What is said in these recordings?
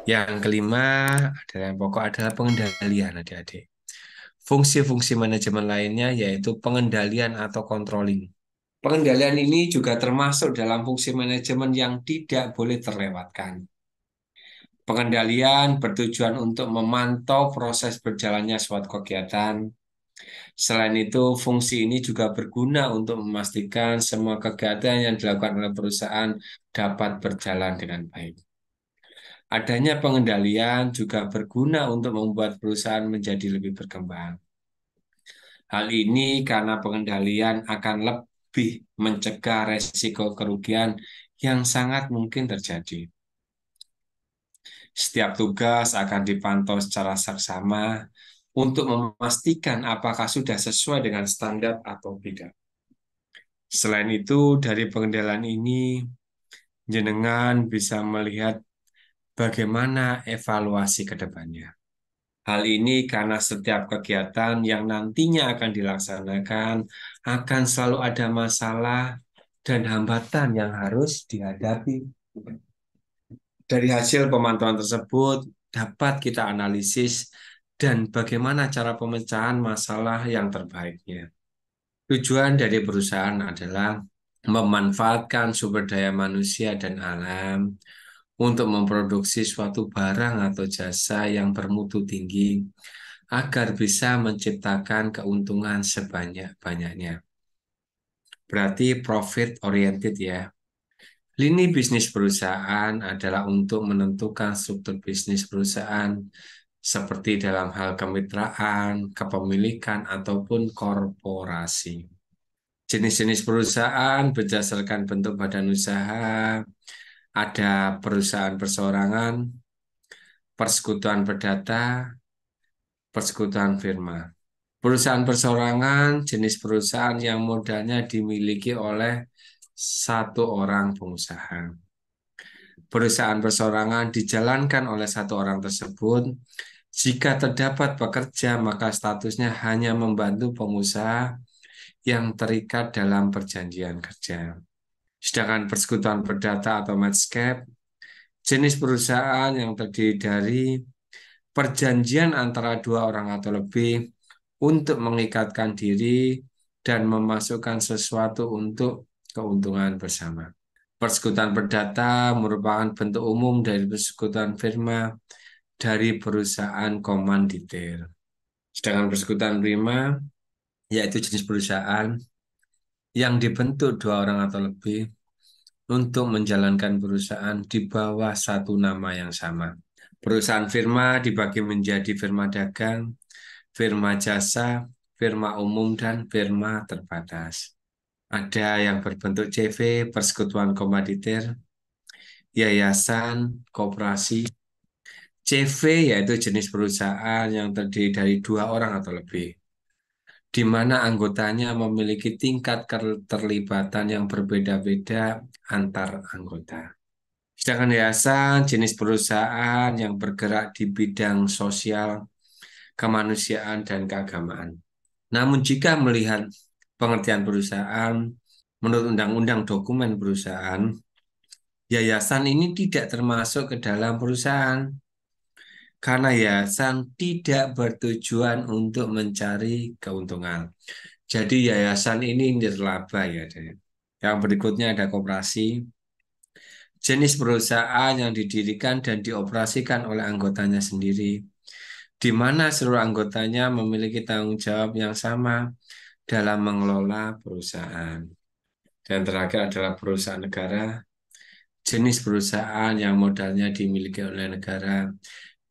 Yang kelima adalah yang pokok adalah pengendalian adik-adik. Fungsi-fungsi manajemen lainnya yaitu pengendalian atau controlling. Pengendalian ini juga termasuk dalam fungsi manajemen yang tidak boleh terlewatkan. Pengendalian bertujuan untuk memantau proses berjalannya suatu kegiatan. Selain itu, fungsi ini juga berguna untuk memastikan semua kegiatan yang dilakukan oleh perusahaan dapat berjalan dengan baik. Adanya pengendalian juga berguna untuk membuat perusahaan menjadi lebih berkembang. Hal ini karena pengendalian akan lebih mencegah resiko kerugian yang sangat mungkin terjadi. Setiap tugas akan dipantau secara saksama untuk memastikan apakah sudah sesuai dengan standar atau tidak. Selain itu, dari pengendalian ini, jenengan bisa melihat bagaimana evaluasi ke depannya. Hal ini karena setiap kegiatan yang nantinya akan dilaksanakan akan selalu ada masalah dan hambatan yang harus dihadapi. Dari hasil pemantauan tersebut dapat kita analisis dan bagaimana cara pemecahan masalah yang terbaiknya. Tujuan dari perusahaan adalah memanfaatkan sumber daya manusia dan alam untuk memproduksi suatu barang atau jasa yang bermutu tinggi agar bisa menciptakan keuntungan sebanyak-banyaknya. Berarti profit oriented ya. Lini bisnis perusahaan adalah untuk menentukan struktur bisnis perusahaan seperti dalam hal kemitraan, kepemilikan, ataupun korporasi. Jenis-jenis perusahaan berdasarkan bentuk badan usaha, ada perusahaan perseorangan, persekutuan perdata, persekutuan firma. Perusahaan perseorangan jenis perusahaan yang modalnya dimiliki oleh satu orang pengusaha. Perusahaan perseorangan dijalankan oleh satu orang tersebut. Jika terdapat pekerja, maka statusnya hanya membantu pengusaha yang terikat dalam perjanjian kerja. Sedangkan persekutuan perdata atau Medscape, jenis perusahaan yang terdiri dari perjanjian antara dua orang atau lebih untuk mengikatkan diri dan memasukkan sesuatu untuk keuntungan bersama. Persekutuan perdata merupakan bentuk umum dari persekutuan firma dari perusahaan komanditer. Sedangkan persekutuan prima yaitu jenis perusahaan yang dibentuk dua orang atau lebih untuk menjalankan perusahaan di bawah satu nama yang sama. Perusahaan firma dibagi menjadi firma dagang, firma jasa, firma umum, dan firma terbatas. Ada yang berbentuk CV, persekutuan komanditer, yayasan, koperasi. CV yaitu jenis perusahaan yang terdiri dari dua orang atau lebih, di mana anggotanya memiliki tingkat keterlibatan yang berbeda-beda antar anggota. Sedangkan yayasan jenis perusahaan yang bergerak di bidang sosial, kemanusiaan, dan keagamaan. Namun jika melihat pengertian perusahaan, menurut Undang-Undang Dokumen Perusahaan, yayasan ini tidak termasuk ke dalam perusahaan karena yayasan tidak bertujuan untuk mencari keuntungan. Jadi yayasan ini nirlaba ya. Yang berikutnya ada koperasi, jenis perusahaan yang didirikan dan dioperasikan oleh anggotanya sendiri, di mana seluruh anggotanya memiliki tanggung jawab yang sama dalam mengelola perusahaan. Dan terakhir adalah perusahaan negara, jenis perusahaan yang modalnya dimiliki oleh negara,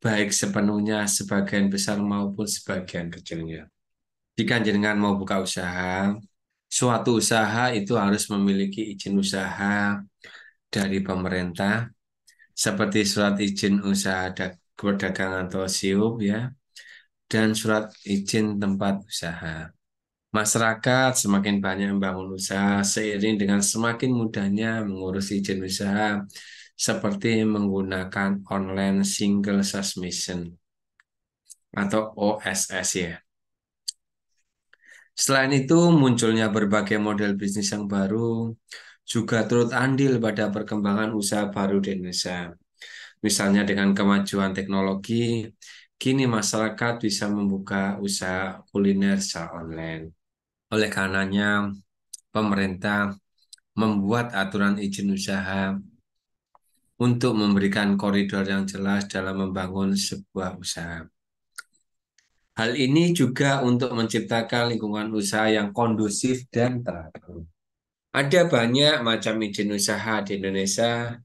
baik sepenuhnya, sebagian besar maupun sebagian kecilnya. Jika jenengan mau buka usaha, suatu usaha itu harus memiliki izin usaha dari pemerintah, seperti surat izin usaha perdagangan atau SIUP ya, dan surat izin tempat usaha. Masyarakat semakin banyak membangun usaha seiring dengan semakin mudahnya mengurus izin usaha seperti menggunakan online single submission atau OSS ya. Selain itu, munculnya berbagai model bisnis yang baru juga turut andil pada perkembangan usaha baru di Indonesia. Misalnya dengan kemajuan teknologi, kini masyarakat bisa membuka usaha kuliner secara online. Oleh karenanya, pemerintah membuat aturan izin usaha untuk memberikan koridor yang jelas dalam membangun sebuah usaha. Hal ini juga untuk menciptakan lingkungan usaha yang kondusif dan teratur. Ada banyak macam izin usaha di Indonesia.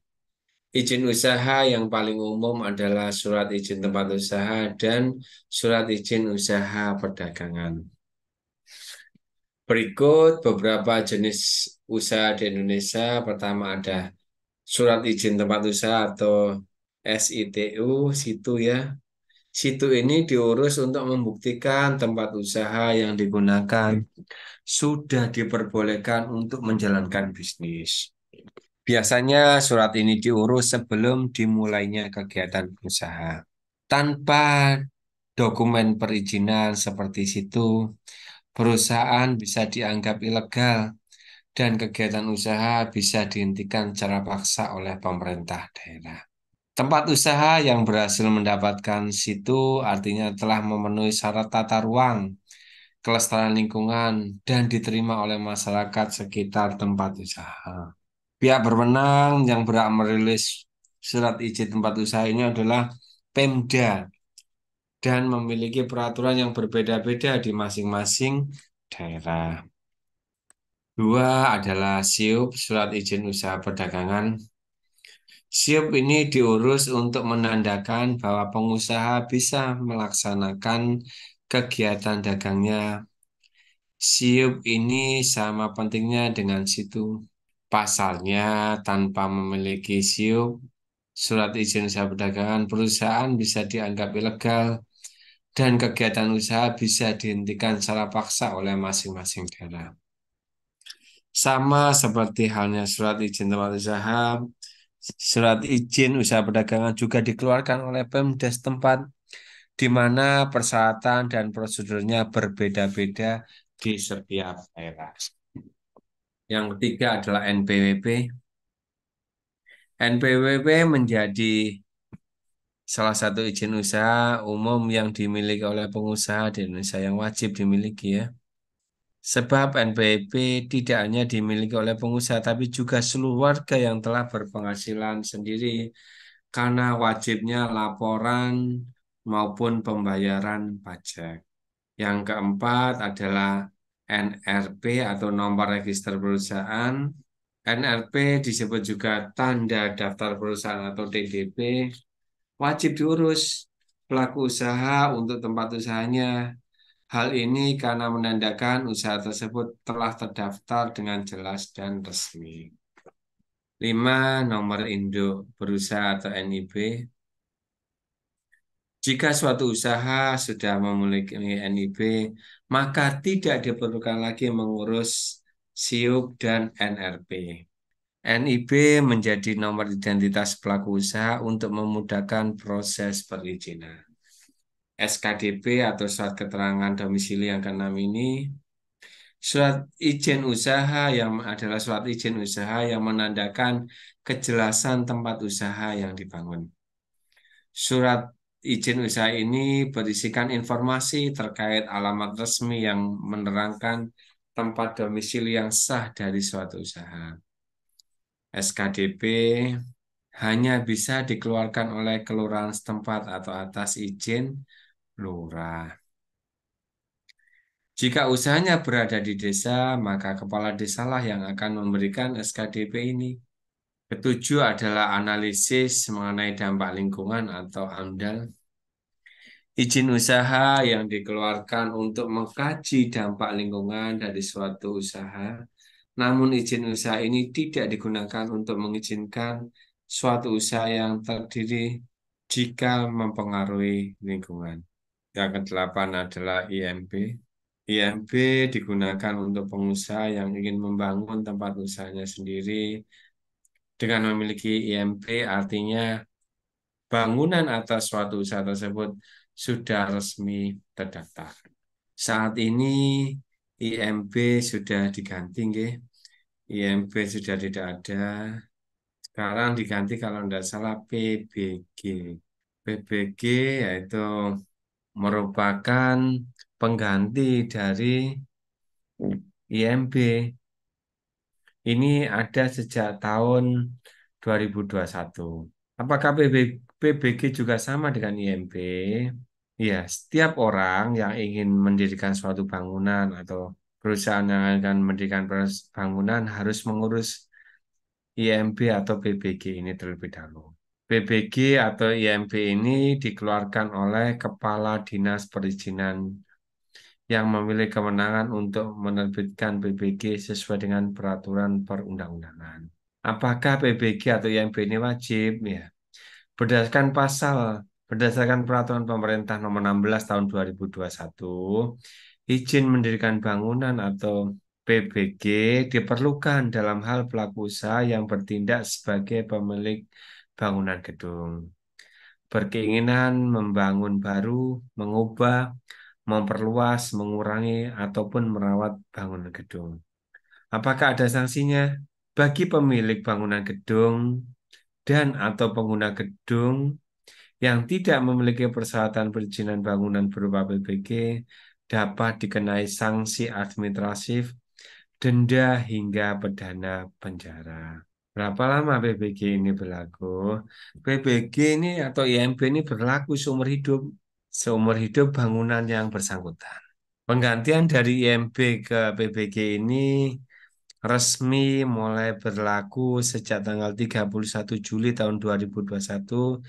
Izin usaha yang paling umum adalah surat izin tempat usaha dan surat izin usaha perdagangan. Berikut beberapa jenis usaha di Indonesia. Pertama ada surat izin tempat usaha atau SITU, situ ya. Situ ini diurus untuk membuktikan tempat usaha yang digunakan sudah diperbolehkan untuk menjalankan bisnis. Biasanya surat ini diurus sebelum dimulainya kegiatan usaha. Tanpa dokumen perizinan seperti situ, perusahaan bisa dianggap ilegal dan kegiatan usaha bisa dihentikan secara paksa oleh pemerintah daerah. Tempat usaha yang berhasil mendapatkan situ artinya telah memenuhi syarat tata ruang, kelestarian lingkungan, dan diterima oleh masyarakat sekitar tempat usaha. Pihak berwenang yang berhak merilis surat izin tempat usaha ini adalah Pemda dan memiliki peraturan yang berbeda-beda di masing-masing daerah. Dua adalah SIUP, Surat Izin Usaha Perdagangan. SIUP ini diurus untuk menandakan bahwa pengusaha bisa melaksanakan kegiatan dagangnya. SIUP ini sama pentingnya dengan situ. Pasalnya, tanpa memiliki SIUP, surat izin usaha perdagangan, perusahaan bisa dianggap ilegal dan kegiatan usaha bisa dihentikan secara paksa oleh masing-masing daerah. Sama seperti halnya surat izin tempat usaha, surat izin usaha perdagangan juga dikeluarkan oleh Pemda setempat, di mana persyaratan dan prosedurnya berbeda-beda di setiap daerah. Yang ketiga adalah NPWP. NPWP menjadi salah satu izin usaha umum yang dimiliki oleh pengusaha di Indonesia yang wajib dimiliki ya. Sebab NPWP tidak hanya dimiliki oleh pengusaha tapi juga seluruh warga yang telah berpenghasilan sendiri karena wajibnya laporan maupun pembayaran pajak. Yang keempat adalah NRP atau nomor register perusahaan. NRP disebut juga tanda daftar perusahaan atau TDP, wajib diurus pelaku usaha untuk tempat usahanya. Hal ini karena menandakan usaha tersebut telah terdaftar dengan jelas dan resmi. 5. Nomor induk berusaha atau NIB. Jika suatu usaha sudah memiliki NIB, maka tidak diperlukan lagi mengurus SIUP dan NRP. NIB menjadi nomor identitas pelaku usaha untuk memudahkan proses perizinan. SKDP atau surat keterangan domisili yang keenam ini, surat izin usaha yang adalah surat izin usaha yang menandakan kejelasan tempat usaha yang dibangun. Surat izin usaha ini berisikan informasi terkait alamat resmi yang menerangkan tempat domisili yang sah dari suatu usaha. SKDP hanya bisa dikeluarkan oleh kelurahan setempat atau atas izin lurah. Jika usahanya berada di desa, maka kepala desalah yang akan memberikan SKDP ini. Ketujuh adalah analisis mengenai dampak lingkungan atau AMDAL. Izin usaha yang dikeluarkan untuk mengkaji dampak lingkungan dari suatu usaha. Namun izin usaha ini tidak digunakan untuk mengizinkan suatu usaha yang terdiri jika mempengaruhi lingkungan. Yang kedelapan adalah IMB. IMB digunakan untuk pengusaha yang ingin membangun tempat usahanya sendiri. Dengan memiliki IMB artinya bangunan atas suatu usaha tersebut sudah resmi terdaftar. Saat ini IMB sudah diganti, nggih. IMB sudah tidak ada. Sekarang diganti kalau tidak salah PBG. PBG yaitu merupakan pengganti dari IMB. Ini ada sejak tahun 2021. Apakah PBG juga sama dengan IMB? Ya, setiap orang yang ingin mendirikan suatu bangunan atau perusahaan yang akan mendirikan bangunan harus mengurus IMB atau PBG ini terlebih dahulu. PBG atau IMB ini dikeluarkan oleh Kepala Dinas Perizinan yang memiliki kewenangan untuk menerbitkan PBG sesuai dengan peraturan perundang-undangan. Apakah PBG atau IMB ini wajib? Ya, berdasarkan berdasarkan peraturan pemerintah nomor 16 tahun 2021, izin mendirikan bangunan atau PBG diperlukan dalam hal pelaku usaha yang bertindak sebagai pemilik bangunan gedung, berkeinginan membangun baru, mengubah, memperluas, mengurangi, ataupun merawat bangunan gedung. Apakah ada sanksinya? Bagi pemilik bangunan gedung dan atau pengguna gedung yang tidak memiliki persyaratan perizinan bangunan berupa PBG dapat dikenai sanksi administratif, denda hingga pidana penjara. Berapa lama PBG ini berlaku? PBG ini atau IMB ini berlaku seumur hidup, seumur hidup bangunan yang bersangkutan. Penggantian dari IMB ke PBG ini resmi mulai berlaku sejak tanggal 31 Juli tahun 2021,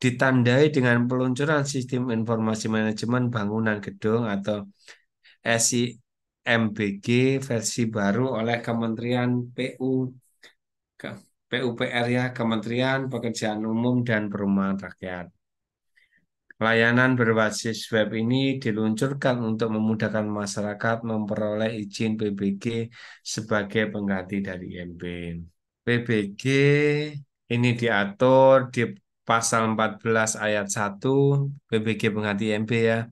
ditandai dengan peluncuran Sistem Informasi Manajemen Bangunan Gedung atau SIMBG versi baru oleh Kementerian PUPR, ya, Kementerian Pekerjaan Umum dan Perumahan Rakyat. Layanan berbasis web ini diluncurkan untuk memudahkan masyarakat memperoleh izin PBG sebagai pengganti dari IMB. PBG ini diatur di pasal 14 ayat 1 PBG pengganti IMB, ya,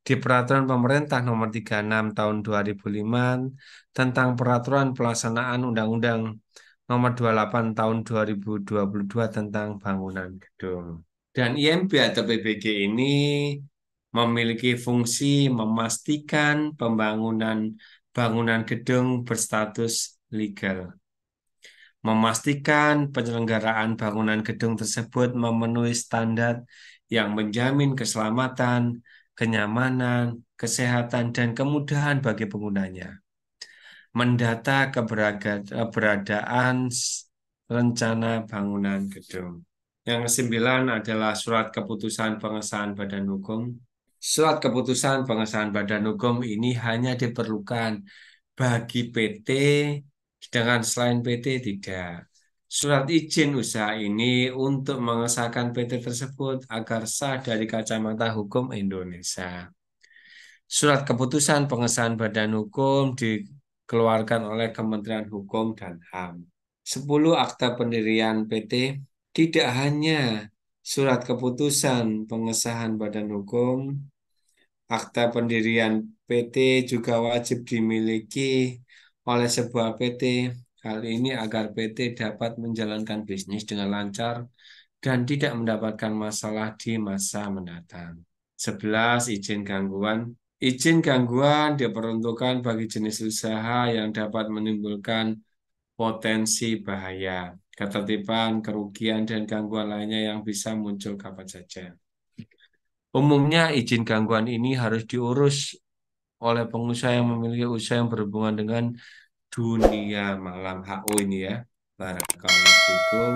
di Peraturan Pemerintah Nomor 36 Tahun 2005 tentang Peraturan Pelaksanaan Undang-Undang Nomor 28 Tahun 2022 tentang Bangunan Gedung. Dan IMB atau PBG ini memiliki fungsi memastikan pembangunan bangunan gedung berstatus legal, memastikan penyelenggaraan bangunan gedung tersebut memenuhi standar yang menjamin keselamatan, kenyamanan, kesehatan, dan kemudahan bagi penggunanya. Mendata keberadaan rencana bangunan gedung. Yang kesembilan adalah surat keputusan pengesahan badan hukum. Surat keputusan pengesahan badan hukum ini hanya diperlukan bagi PT, sedangkan selain PT tidak. Surat izin usaha ini untuk mengesahkan PT tersebut agar sah dari kacamata hukum Indonesia. Surat keputusan pengesahan badan hukum dikeluarkan oleh Kementerian Hukum dan HAM. 10 akta pendirian PT. Tidak hanya surat keputusan pengesahan badan hukum, akta pendirian PT juga wajib dimiliki oleh sebuah PT. Hal ini agar PT dapat menjalankan bisnis dengan lancar dan tidak mendapatkan masalah di masa mendatang. 11. Izin gangguan. Izin gangguan diperuntukkan bagi jenis usaha yang dapat menimbulkan potensi bahaya, ketertiban, kerugian, dan gangguan lainnya yang bisa muncul kapan saja. Umumnya izin gangguan ini harus diurus oleh pengusaha yang memiliki usaha yang berhubungan dengan dunia malam, HO ini, ya. Barakallahu fikum.